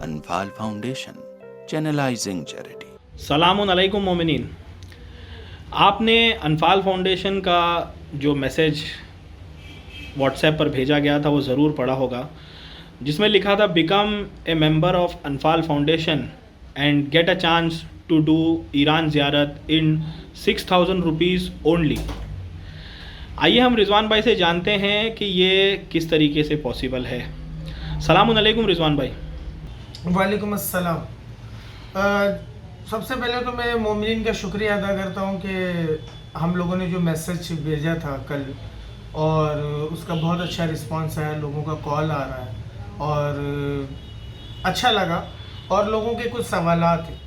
Anfal Foundation, channelizing charity. सलामुन अलैकुम मोमिनीन। आपने अनफाल फाउंडेशन का जो मैसेज व्हाट्सएप पर भेजा गया था वो ज़रूर पढ़ा होगा, जिसमें लिखा था become a member of Anfal foundation and get a chance to do Iran ज़ियारत इन 6,000 रुपीज़ ओनली। आइए हम रिजवान भाई से जानते हैं कि ये किस तरीके से पॉसिबल है। सलामुन अलैकुम रिजवान भाई। वालेकुम अस्सलाम। सबसे पहले तो मैं मोमिनीन का शुक्रिया अदा करता हूँ कि हम लोगों ने जो मैसेज भेजा था कल, और उसका बहुत अच्छा रिस्पांस आया, लोगों का कॉल आ रहा है और अच्छा लगा, और लोगों के कुछ सवालात हैं।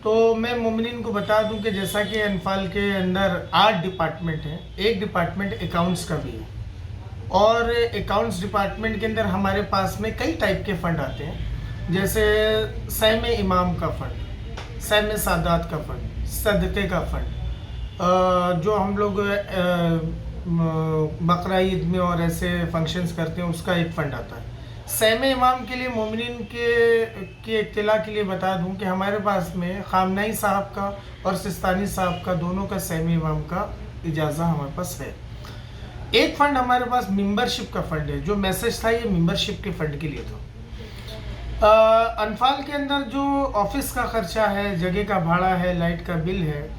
तो मैं मोमिनीन को बता दूं कि जैसा कि अनफाल के अंदर 8 डिपार्टमेंट हैं, एक डिपार्टमेंट अकाउंट्स का भी है, और अकाउंट्स डिपार्टमेंट के अंदर हमारे पास में कई टाइप के फ़ंड आते हैं, जैसे सहम इमाम का फ़ंड, सहम सादात का फ़ंड, सदक़े का फ़ंड, जो हम लोग बकरा ईद में और ऐसे फंक्शंस करते हैं उसका एक फ़ंड आता है। सहम इमाम के लिए मोमिनीन के इत्तला के लिए बता दूं कि हमारे पास में खामनाई साहब का और सिस्तानी साहब का दोनों का सहम इमाम का इजाज़ा हमारे पास है। एक फ़ंड हमारे पास मेंबरशिप का फ़ंड है, जो मैसेज था ये मेंबरशिप के फ़ंड के लिए था। अनफाल के अंदर जो ऑफिस का ख़र्चा है, जगह का भाड़ा है, लाइट का बिल है,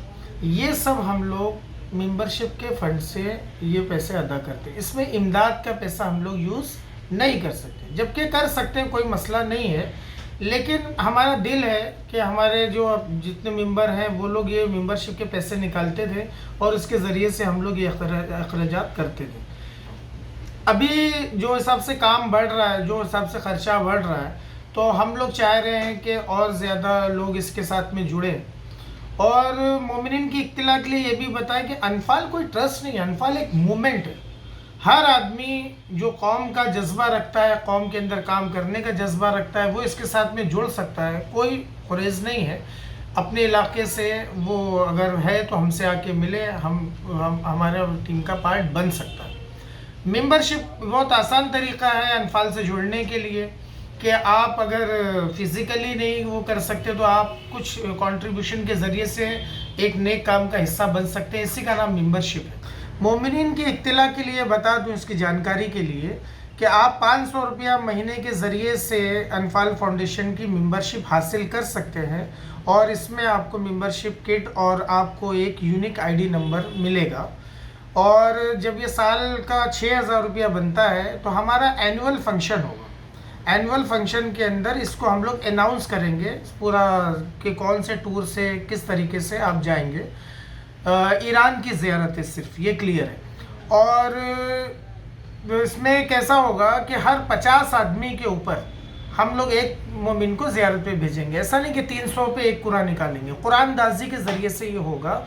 ये सब हम लोग मेंबरशिप के फ़ंड से ये पैसे अदा करते हैं। इसमें इमदाद का पैसा हम लोग यूज़ नहीं कर सकते, जबकि कर सकते हैं, कोई मसला नहीं है, लेकिन हमारा दिल है कि हमारे जो जितने मेंबर हैं वो लोग ये मेंबरशिप के पैसे निकालते थे और इसके ज़रिए से हम लोग ये अखराजात करते थे। अभी जो हिसाब से काम बढ़ रहा है, जो हिसाब से ख़र्चा बढ़ रहा है, तो हम लोग चाह रहे हैं कि और ज़्यादा लोग इसके साथ में जुड़े। और मोमिनीन की इत्तला के लिए ये भी बताएं कि अनफाल कोई ट्रस्ट नहीं है, अनफाल एक मूवमेंट है। हर आदमी जो कौम का जज्बा रखता है, कौम के अंदर काम करने का जज्बा रखता है, वो इसके साथ में जुड़ सकता है। कोई गुरेज नहीं है अपने इलाके से, वो अगर है तो हमसे आके मिले, हम हमारे टीम का पार्ट बन सकता है। मेंबरशिप बहुत आसान तरीका है अनफाल से जुड़ने के लिए, कि आप अगर फिज़िकली नहीं वो कर सकते तो आप कुछ कंट्रीब्यूशन के ज़रिए से एक नेक काम का हिस्सा बन सकते हैं। इसी का नाम मेंबरशिप है। मोमिनीन की इत्तला के लिए बता दूं, इसकी जानकारी के लिए, कि आप 500 रुपया महीने के ज़रिए से अनफाल फाउंडेशन की मेंबरशिप हासिल कर सकते हैं, और इसमें आपको मेंबरशिप किट और आपको एक यूनिक आईडी नंबर मिलेगा। और जब ये साल का 6,000 रुपया बनता है तो हमारा एनुअल फंक्शन होगा। एनुअल फंक्शन के अंदर इसको हम लोग अनाउंस करेंगे पूरा, कि कौन से टूर से किस तरीके से आप जाएंगे। ईरान की ज़ियारत है सिर्फ, ये क्लियर है। और इसमें कैसा होगा कि हर 50 आदमी के ऊपर हम लोग एक मोमिन को ज़ियारत पे भेजेंगे। ऐसा नहीं कि 300 पे एक कुरान निकालेंगे, कुरान दाजी के ज़रिए से ये होगा।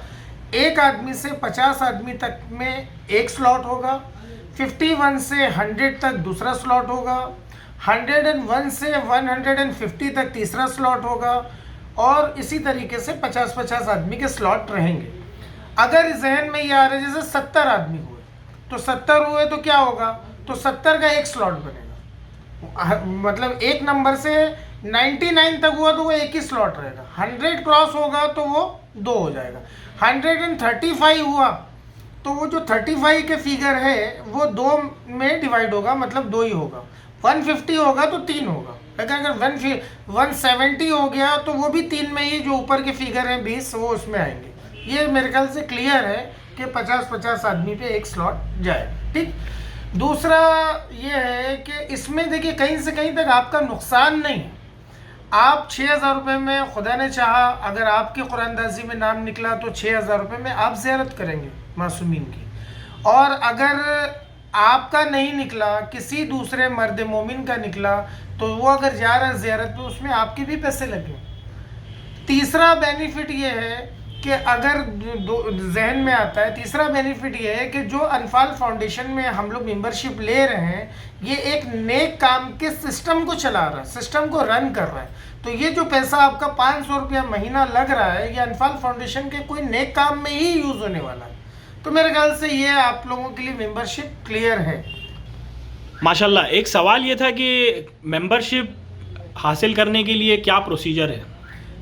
एक आदमी से 50 आदमी तक में एक स्लॉट होगा, 51 से 100 तक दूसरा स्लॉट होगा, 101 से 150 तक तीसरा स्लॉट होगा, और इसी तरीके से 50-50 आदमी के स्लॉट रहेंगे। अगर जहन में ये आ रहा है जैसे 70 आदमी हुए, तो 70 हुए तो क्या होगा, तो 70 का एक स्लॉट बनेगा। मतलब एक नंबर से 99 तक हुआ तो वो एक ही स्लॉट रहेगा। 100 क्रॉस होगा तो वो 2 हो जाएगा। 135 हुआ तो वो जो 35 के फिगर है वो 2 में डिवाइड होगा, मतलब 2 ही होगा। 150 होगा तो 3 होगा। लेकिन अगर 170 हो गया तो वो भी 3 में ही, जो ऊपर के फिगर हैं 20, वो उसमें आएंगे। ये मेरे ख्याल से क्लियर है कि 50-50 आदमी पे एक स्लॉट जाए। ठीक। दूसरा ये है कि इसमें देखिए कहीं से कहीं तक आपका नुकसान नहीं है। आप 6,000 रुपये में, खुदा ने चाहा अगर आपके कुरानदाजी में नाम निकला तो 6,000 रुपये में आप ज़ियारत करेंगे मासूमीन की। और अगर आपका नहीं निकला, किसी दूसरे मर्द मोमिन का निकला, तो वो अगर जा रहा है ज़ियारत पे, उसमें आपके भी पैसे लगे। तीसरा बेनिफिट ये है कि अगर जहन में आता है, तीसरा बेनिफिट ये है कि जो अनफाल फाउंडेशन में हम लोग मेंबरशिप ले रहे हैं, ये एक नेक काम के सिस्टम को चला रहा है, सिस्टम को रन कर रहा है। तो ये जो पैसा आपका 500 रुपया महीना लग रहा है, ये अनफाल फाउंडेशन के कोई नेक काम में ही यूज़ होने वाला है। तो मेरे ख्याल से ये आप लोगों के लिए मेंबरशिप क्लियर है। माशाल्लाह। एक सवाल ये था कि मेंबरशिप हासिल करने के लिए क्या प्रोसीजर है?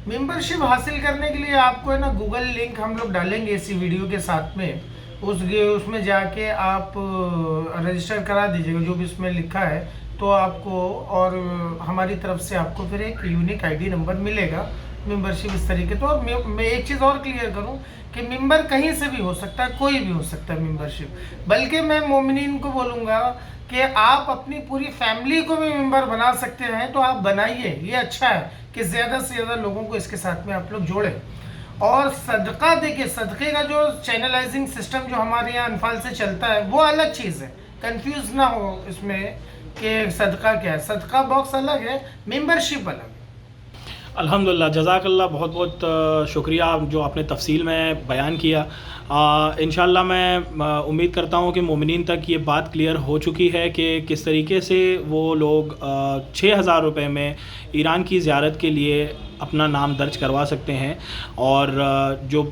मेंबरशिप हासिल करने के लिए आपको है ना गूगल लिंक हम लोग डालेंगे इसी वीडियो के साथ में, उसमें जाके आप रजिस्टर करा दीजिएगा जो भी उसमें लिखा है, तो आपको और हमारी तरफ से आपको फिर एक यूनिक आईडी नंबर मिलेगा मेंबरशिप इस तरीके। तो और मैं एक चीज़ और क्लियर करूं कि मेंबर कहीं से भी हो सकता है, कोई भी हो सकता है मेंबरशिप, बल्कि मैं मोमिनीन को बोलूँगा कि आप अपनी पूरी फैमिली को भी मेंबर बना सकते हैं, तो आप बनाइए। ये अच्छा है कि ज़्यादा से ज़्यादा लोगों को इसके साथ में आप लोग जोड़ें। और सदका, देखिए सदक़े का जो चैनलाइजिंग सिस्टम जो हमारे यहाँ अनफाल से चलता है वो अलग चीज़ है, कंफ्यूज ना हो इसमें कि सदका क्या है। सदका बॉक्स अलग है, मेंबरशिप अलग है। अल्हम्दुलिल्लाह, जज़ाकल्लाह, बहुत बहुत शुक्रिया जो आपने तफसील में बयान किया। इंशाल्लाह मैं उम्मीद करता हूँ कि मोमिनीन तक ये बात क्लियर हो चुकी है कि किस तरीके से वो लोग 6,000 रुपये में ईरान की ज़ियारत के लिए अपना नाम दर्ज करवा सकते हैं। और जो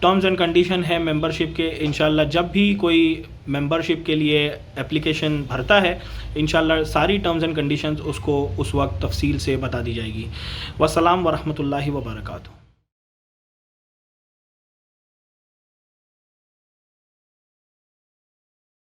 टर्म्स एंड कंडीशन है मेंबरशिप के, इंशाल्लाह जब भी कोई मेंबरशिप के लिए एप्लीकेशन भरता है, इंशाल्लाह सारी टर्म्स एंड कंडीशंस उसको उस वक्त तफसील से बता दी जाएगी। वस्सलाम वरहमतुल्लाहि वबरकातुहू।